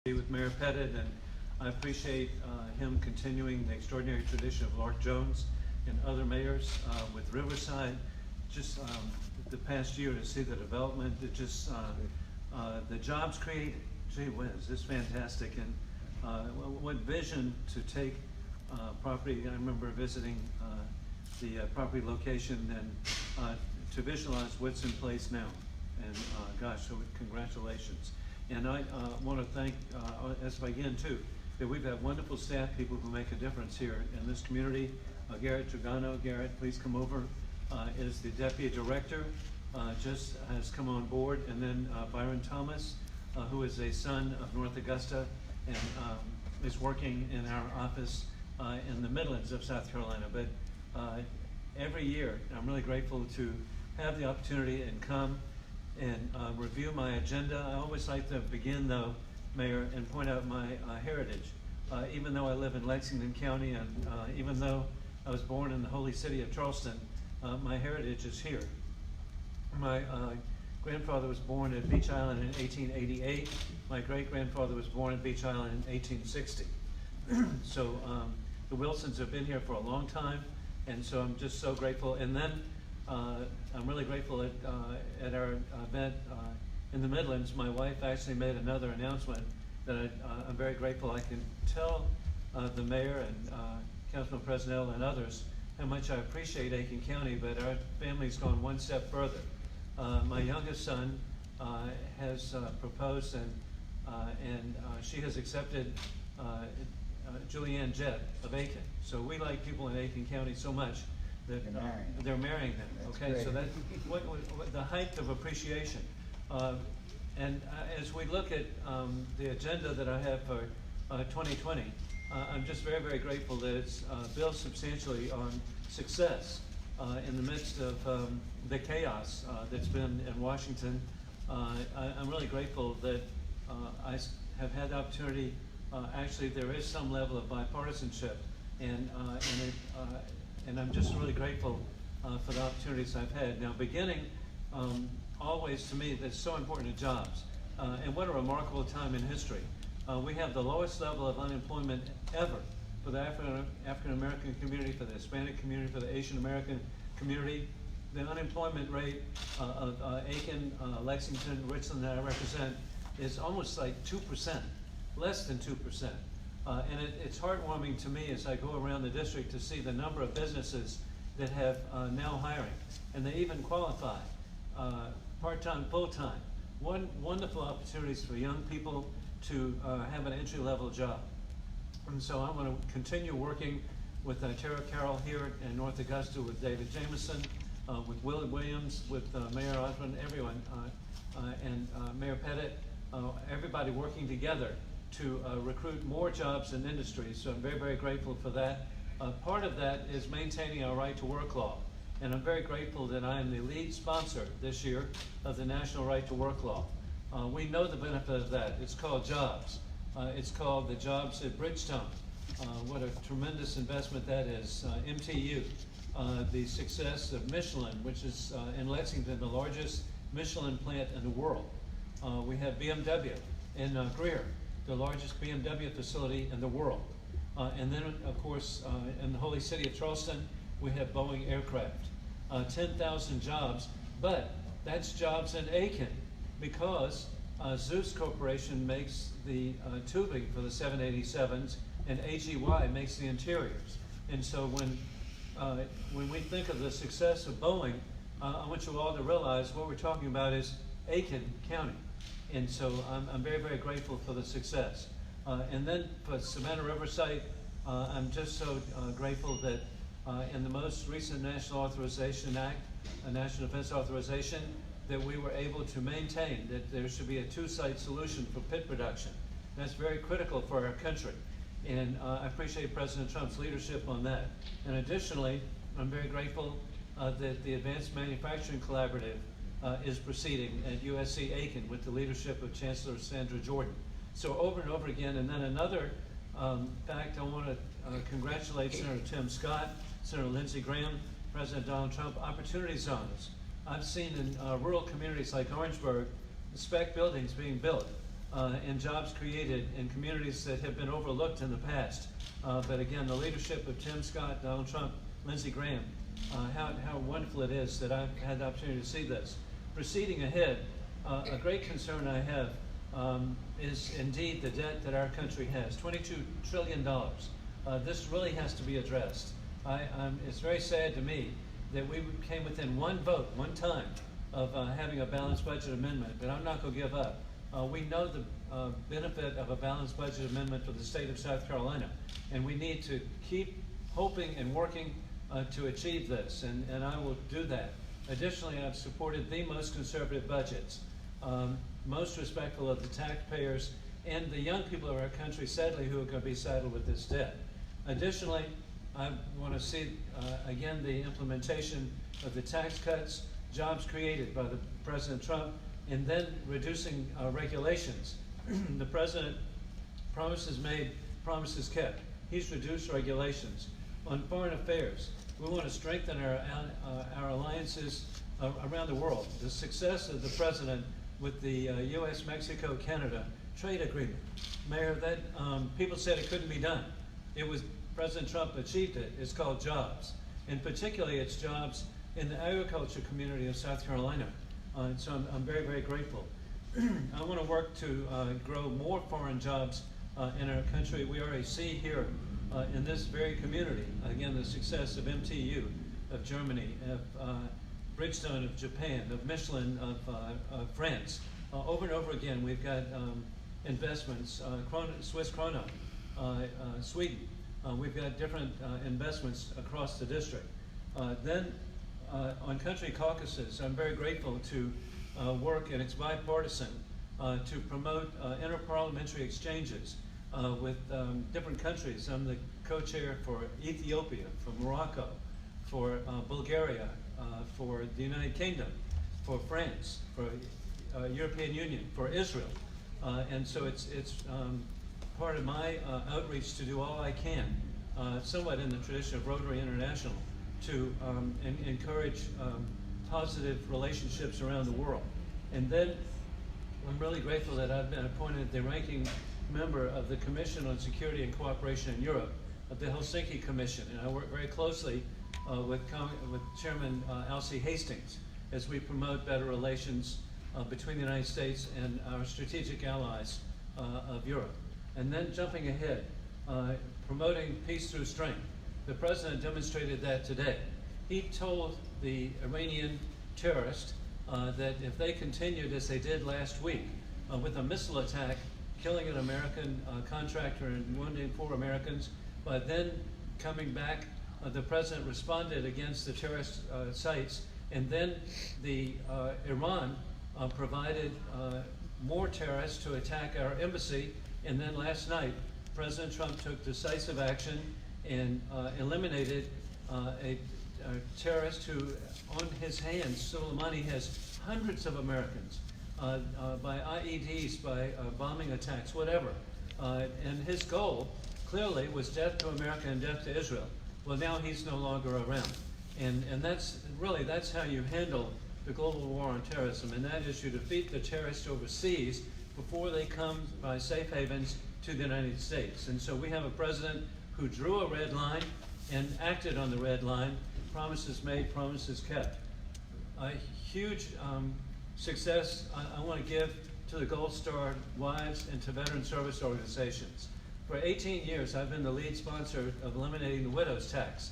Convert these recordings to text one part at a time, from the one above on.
With Mayor Pettit, and I appreciate him continuing the extraordinary tradition of Lark Jones and other mayors with Riverside. Just the past year to see the development, the jobs created. Gee whiz, it's fantastic, and what vision to take property. I remember visiting the property location and to visualize what's in place now. And gosh, so congratulations. And I want to thank us again too, that we've had wonderful staff people who make a difference here in this community. Garrett Tragano, Garrett, please come over, is the Deputy Director, just has come on board. And then Byron Thomas, who is a son of North Augusta and is working in our office in the Midlands of South Carolina. But every year, I'm really grateful to have the opportunity and come and review my agenda. I always like to begin, though, Mayor, and point out my heritage. Even though I live in Lexington County, and even though I was born in the holy city of Charleston, my heritage is here. My grandfather was born at Beach Island in 1888. My great-grandfather was born at Beach Island in 1860. So the Wilsons have been here for a long time, and so I'm just so grateful. And then I'm really grateful at our event in the Midlands. My wife actually made another announcement that I'm very grateful. I can tell the mayor and Councilman Presnell and others how much I appreciate Aiken County, but our family's gone one step further. My youngest son has proposed, and she has accepted Julianne Jett of Aiken. So we like people in Aiken County so much that they're marrying them. Okay, great. So that what the height of appreciation. And as we look at the agenda that I have for 2020, I'm just very, very grateful that it's built substantially on success in the midst of the chaos that's been in Washington. I'm really grateful that I have had the opportunity. Actually, there is some level of bipartisanship, and I'm just really grateful for the opportunities I've had. Now, beginning, always to me, that's so important to jobs. And what a remarkable time in history. We have the lowest level of unemployment ever for the African-American community, for the Hispanic community, for the Asian American community. The unemployment rate of Aiken, Lexington, Richland that I represent is almost like 2%, less than 2%. And it's heartwarming to me as I go around the district to see the number of businesses that have now hiring, and they even qualify part-time, full-time. Wonderful opportunities for young people to have an entry-level job. And so I'm going to continue working with Tara Carroll here in North Augusta, with David Jameson, with Will Williams, with Mayor Osmond, everyone, and Mayor Pettit, everybody working together to recruit more jobs in industries. So I'm very, very grateful for that. Part of that is maintaining our right to work law. And I'm very grateful that I am the lead sponsor this year of the National Right to Work Law. We know the benefit of that. It's called jobs. It's called the jobs at Bridgestone. What a tremendous investment that is. MTU, the success of Michelin, which is in Lexington, the largest Michelin plant in the world. We have BMW in Greer, the largest BMW facility in the world. And then, of course, in the holy city of Charleston, we have Boeing aircraft. 10,000 jobs, but that's jobs in Aiken, because Zeus Corporation makes the tubing for the 787s, and AGY makes the interiors. And so when we think of the success of Boeing, I want you all to realize what we're talking about is Aiken County. And so I'm very, very grateful for the success. And then for Savannah Riverside, I'm just so grateful that in the most recent National Authorization Act, a National Defense Authorization, that we were able to maintain that there should be a two-site solution for pit production. That's very critical for our country. And I appreciate President Trump's leadership on that. And additionally, I'm very grateful that the Advanced Manufacturing Collaborative is proceeding at USC Aiken with the leadership of Chancellor Sandra Jordan. So over and over again. And then another fact, I want to congratulate Senator Tim Scott, Senator Lindsey Graham, President Donald Trump. Opportunity zones. I've seen in rural communities like Orangeburg, spec buildings being built and jobs created in communities that have been overlooked in the past. But again, the leadership of Tim Scott, Donald Trump, Lindsey Graham, how wonderful it is that I've had the opportunity to see this. Proceeding ahead, a great concern I have is indeed the debt that our country has, $22 trillion. This really has to be addressed. It's very sad to me that we came within one vote, one time, of having a balanced budget amendment, but I'm not going to give up. We know the benefit of a balanced budget amendment for the state of South Carolina, and we need to keep hoping and working to achieve this, and I will do that. Additionally, I've supported the most conservative budgets, most respectful of the taxpayers and the young people of our country, sadly, who are going to be saddled with this debt. Additionally, I want to see, again, the implementation of the tax cuts, jobs created by the President Trump, and then reducing regulations. The President, promises made, promises kept. He's reduced regulations. On foreign affairs, we want to strengthen our alliances around the world. The success of the President with the U.S.-Mexico-Canada trade agreement, Mayor, that people said it couldn't be done. It was President Trump achieved it. It's called jobs, and particularly it's jobs in the agriculture community of South Carolina. So I'm very, very grateful. I want to work to grow more foreign jobs in our country. We already see here in this very community, again, the success of MTU, of Germany, of Bridgestone of Japan, of Michelin of France. Over and over again, we've got investments, Swiss Chrono, Sweden. We've got different investments across the district. Then on country caucuses, I'm very grateful to work, and it's bipartisan, to promote interparliamentary exchanges with different countries. I'm the co-chair for Ethiopia, for Morocco, for Bulgaria, for the United Kingdom, for France, for European Union, for Israel. And so it's part of my outreach to do all I can, somewhat in the tradition of Rotary International, to encourage positive relationships around the world. And then I'm really grateful that I've been appointed the ranking member of the Commission on Security and Cooperation in Europe, of the Helsinki Commission, and I work very closely with Chairman Alcee Hastings as we promote better relations between the United States and our strategic allies of Europe. And then jumping ahead, promoting peace through strength. The President demonstrated that today. He told the Iranian terrorists that if they continued as they did last week with a missile attack, killing an American contractor and wounding 4 Americans, but then coming back, the President responded against the terrorist sites, and then Iran provided more terrorists to attack our embassy, and then last night, President Trump took decisive action and eliminated a terrorist who, on his hands, Soleimani has hundreds of Americans by IEDs, by bombing attacks, whatever. And his goal, clearly, was death to America and death to Israel. Well, now he's no longer around. And that's how you handle the global war on terrorism, and that is you defeat the terrorists overseas before they come by safe havens to the United States. And so we have a president who drew a red line and acted on the red line, promises made, promises kept. A huge success I want to give to the Gold Star wives and to veteran service organizations. For 18 years, I've been the lead sponsor of eliminating the widow's tax.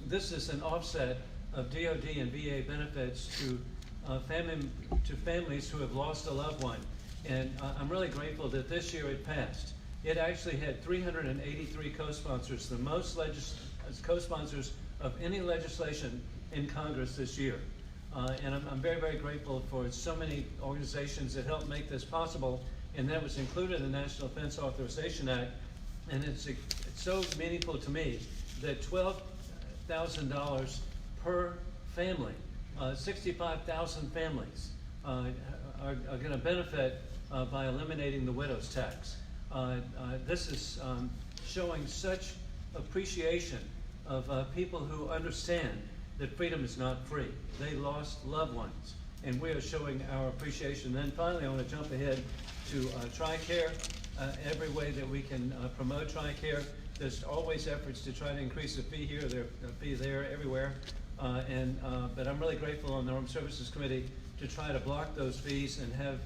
This is an offset of DOD and VA benefits to families who have lost a loved one. And I'm really grateful that this year it passed. It actually had 383 co-sponsors, the most co-sponsors of any legislation in Congress this year. And I'm very, very grateful for so many organizations that helped make this possible, and that was included in the National Defense Authorization Act. And it's so meaningful to me that $12,000 per family, 65,000 families are going to benefit by eliminating the widow's tax. This is showing such appreciation of people who understand that freedom is not free. They lost loved ones, and we are showing our appreciation. Then finally, I want to jump ahead to TRICARE, every way that we can promote TRICARE. There's always efforts to try to increase the fee here, the fee there, everywhere. But I'm really grateful on the Armed Services Committee to try to block those fees and have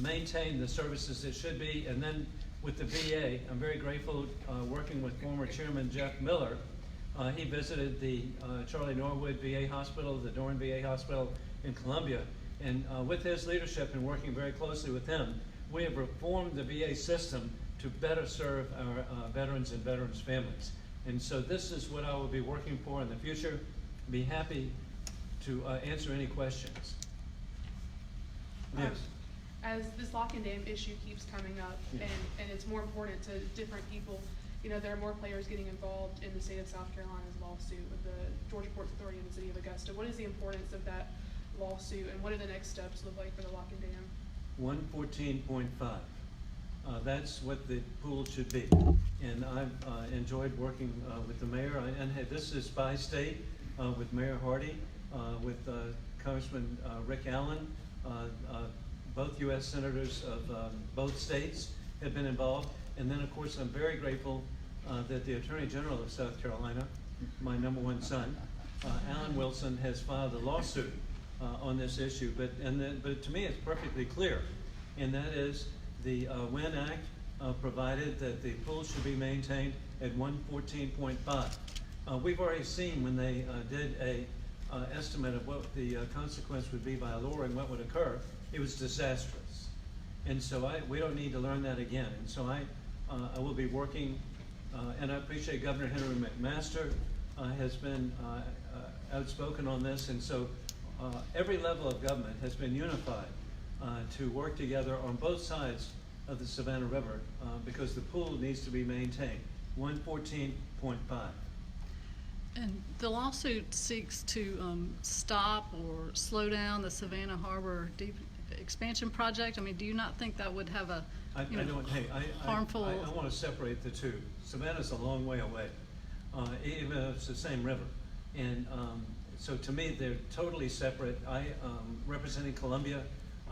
maintain the services that should be. And then with the VA, I'm very grateful working with former Chairman Jeff Miller. He visited the Charlie Norwood VA Hospital, the Dorn VA Hospital in Columbia, and with his leadership and working very closely with him, we have reformed the VA system to better serve our veterans and veterans' families. And so this is what I will be working for in the future. Be happy to answer any questions. Yes. As this lock and dam issue keeps coming up, Yeah. and it's more important to different people, you know, there are more players getting involved in the state of South Carolina's lawsuit with the Georgia Ports Authority and the city of Augusta. What is the importance of that lawsuit, and what do the next steps look like for the lock and dam? 114.5. That's what the pool should be. And I've enjoyed working with the mayor. This is by state with Mayor Hardy, with Congressman Rick Allen. Both U.S. senators of both states have been involved. And then, of course, I'm very grateful that the Attorney General of South Carolina, my number one son, Alan Wilson, has filed a lawsuit on this issue. But to me, it's perfectly clear, and that is the WIN Act provided that the pool should be maintained at 114.5. We've already seen when they did a estimate of what the consequence would be by lowering what would occur, it was disastrous. And so we don't need to learn that again. And so I will be working, and I appreciate Governor Henry McMaster has been outspoken on this. And so every level of government has been unified to work together on both sides of the Savannah River because the pool needs to be maintained, 114.5. And the lawsuit seeks to stop or slow down the Savannah Harbor deep expansion project. I mean, do you not think that would have a harmful? I want to separate the two. Savannah's a long way away, even though it's the same river. And so to me, they're totally separate. Representing Columbia,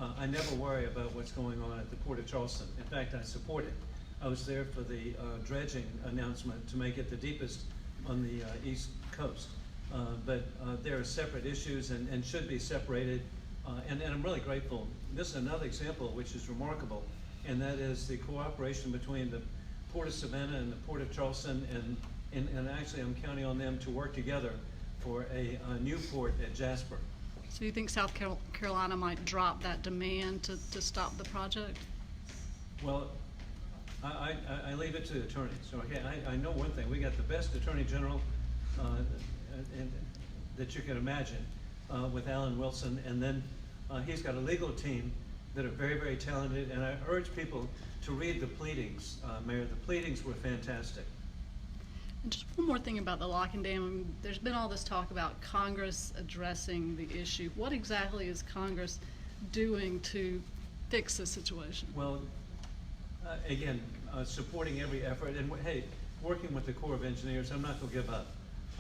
I never worry about what's going on at the Port of Charleston. In fact, I support it. I was there for the dredging announcement to make it the deepest on the East Coast. But there are separate issues and should be separated. And I'm really grateful. This is another example which is remarkable, and that is the cooperation between the Port of Savannah and the Port of Charleston, and actually I'm counting on them to work together for a new port at Jasper. So you think South Carolina might drop that demand to stop the project? Well, I leave it to the attorneys. So, okay, I know one thing. We got the best Attorney General that you can imagine with Alan Wilson, and then he's got a legal team that are very, very talented, and I urge people to read the pleadings, Mayor. The pleadings were fantastic. And just one more thing about the lock and dam. I mean, there's been all this talk about Congress addressing the issue. What exactly is Congress doing to fix the situation? Well, again, supporting every effort, and hey, working with the Corps of Engineers, I'm not going to give up.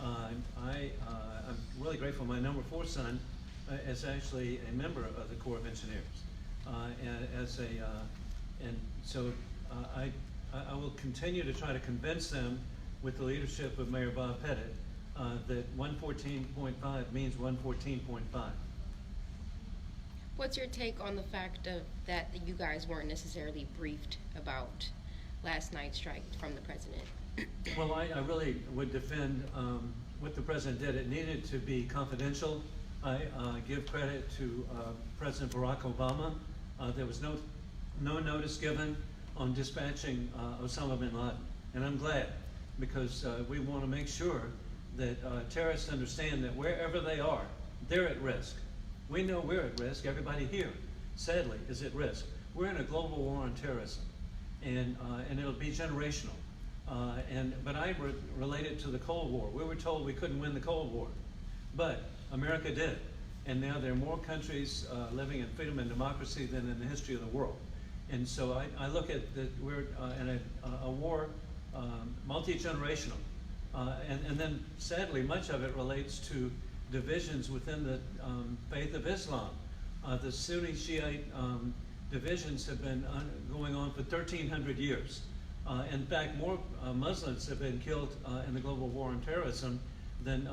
I'm really grateful. My number 4 son is actually a member of the Corps of Engineers, and so I will continue to try to convince them, with the leadership of Mayor Bob Pettit, that 114.5 means 114.5. What's your take on the fact that you guys weren't necessarily briefed about last night's strike from the president? Well, I really would defend what the president did. It needed to be confidential. I give credit to President Barack Obama. There was no notice given on dispatching Osama bin Laden, and I'm glad, because we want to make sure that terrorists understand that wherever they are, they're at risk. We know we're at risk. Everybody here, sadly, is at risk. We're in a global war on terrorism, and it'll be generational. But I relate it to the Cold War. We were told we couldn't win the Cold War, but America did. And now there are more countries living in freedom and democracy than in the history of the world. And so I look at that we're in a war, multi-generational. And then sadly, much of it relates to divisions within the faith of Islam. The Sunni Shiite divisions have been going on for 1,300 years. In fact, more Muslims have been killed in the global war on terrorism than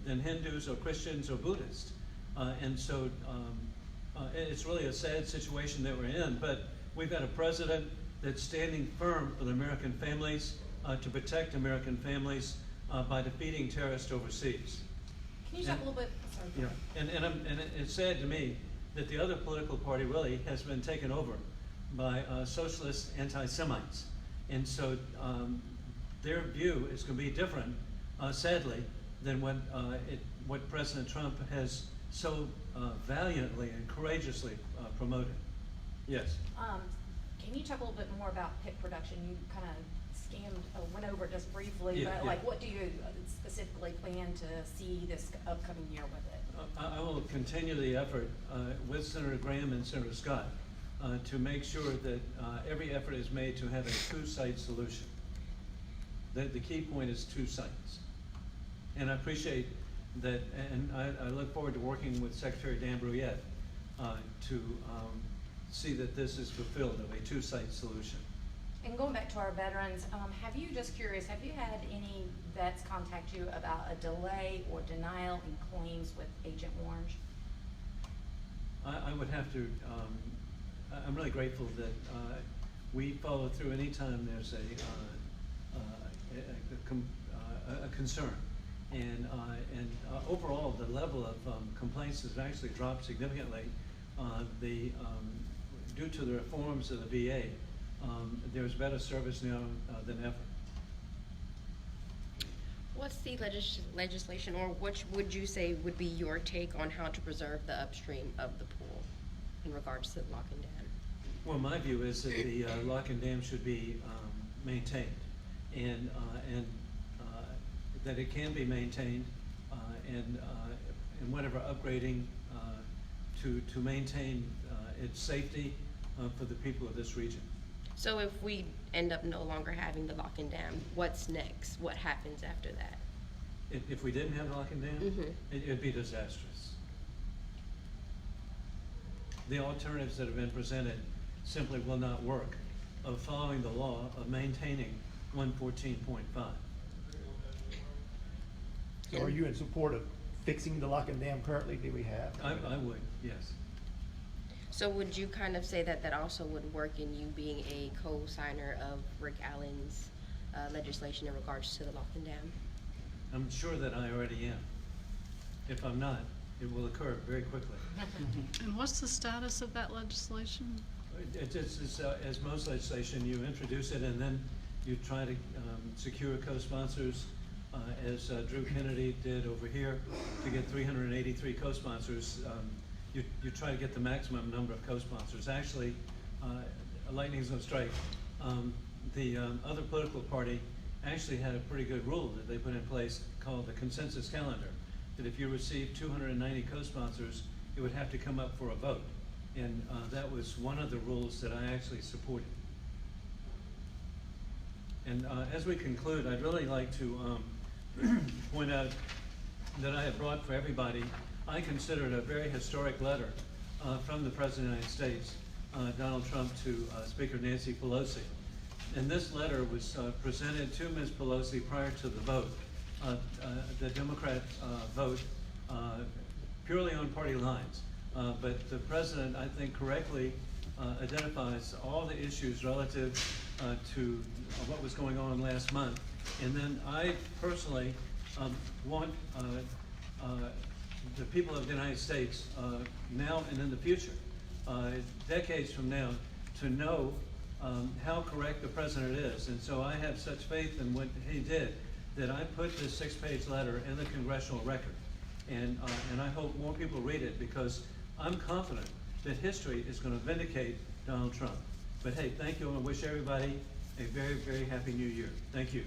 Hindus or Christians or Buddhists. And so it's really a sad situation that we're in, but we've got a president that's standing firm for the American families, to protect American families by defeating terrorists overseas. Can you talk a little bit? Sorry. Yeah, and it's sad to me that the other political party really has been taken over by socialist anti-Semites. And so their view is going to be different, sadly, than what President Trump has so valiantly and courageously promoted. Yes? Can you talk a little bit more about pit production? You kind of went over it just briefly, Yeah, but yeah. like what do you specifically plan to see this upcoming year with it? I will continue the effort with Senator Graham and Senator Scott to make sure that every effort is made to have a two-site solution. The key point is two sites. And I appreciate that, and I look forward to working with Secretary Dan Bruyette to see that this is fulfilled of a two-site solution. And going back to our veterans, have you, just curious, have you had any vets contact you about a delay or denial in claims with Agent Orange? I would have to, I'm really grateful that we follow through anytime there's a concern. And overall, the level of complaints has actually dropped significantly. Due to the reforms of the VA, there's better service now than ever. What's the legislation, or which would you say would be your take on how to preserve the upstream of the pool in regards to the lock and dam? Well, my view is that the lock and dam should be maintained, and that it can be maintained, and whatever upgrading to maintain its safety for the people of this region. So if we end up no longer having the lock and dam, what's next? What happens after that? If we didn't have lock and dam, Mhm. it'd be disastrous. The alternatives that have been presented simply will not work of following the law of maintaining 114.5. So are you in support of fixing the lock and dam currently that we have? I would, yes. So would you kind of say that that also would work in you being a co-signer of Rick Allen's legislation in regards to the lock and dam? I'm sure that I already am. If I'm not, it will occur very quickly. And what's the status of that legislation? It's as most legislation, you introduce it and then you try to secure co-sponsors, as Drew Kennedy did over here, to get 383 co-sponsors. You try to get the maximum number of co-sponsors. Actually, lightning's gonna strike. The other political party actually had a pretty good rule that they put in place called the consensus calendar, that if you received 290 co-sponsors, it would have to come up for a vote. And that was one of the rules that I actually supported. And as we conclude, I'd really like to point out that I have brought for everybody, I consider it a very historic letter from the President of the United States, Donald Trump, to Speaker Nancy Pelosi. And this letter was presented to Ms. Pelosi prior to the vote, the Democrat vote, purely on party lines. But the President, I think, correctly identifies all the issues relative to what was going on last month. And then I personally want the people of the United States now and in the future, decades from now, to know how correct the President is. And so I have such faith in what he did that I put this 6-page letter in the congressional record. And I hope more people read it, because I'm confident that history is going to vindicate Donald Trump. But hey, thank you, and I wish everybody a very, very happy new year. Thank you.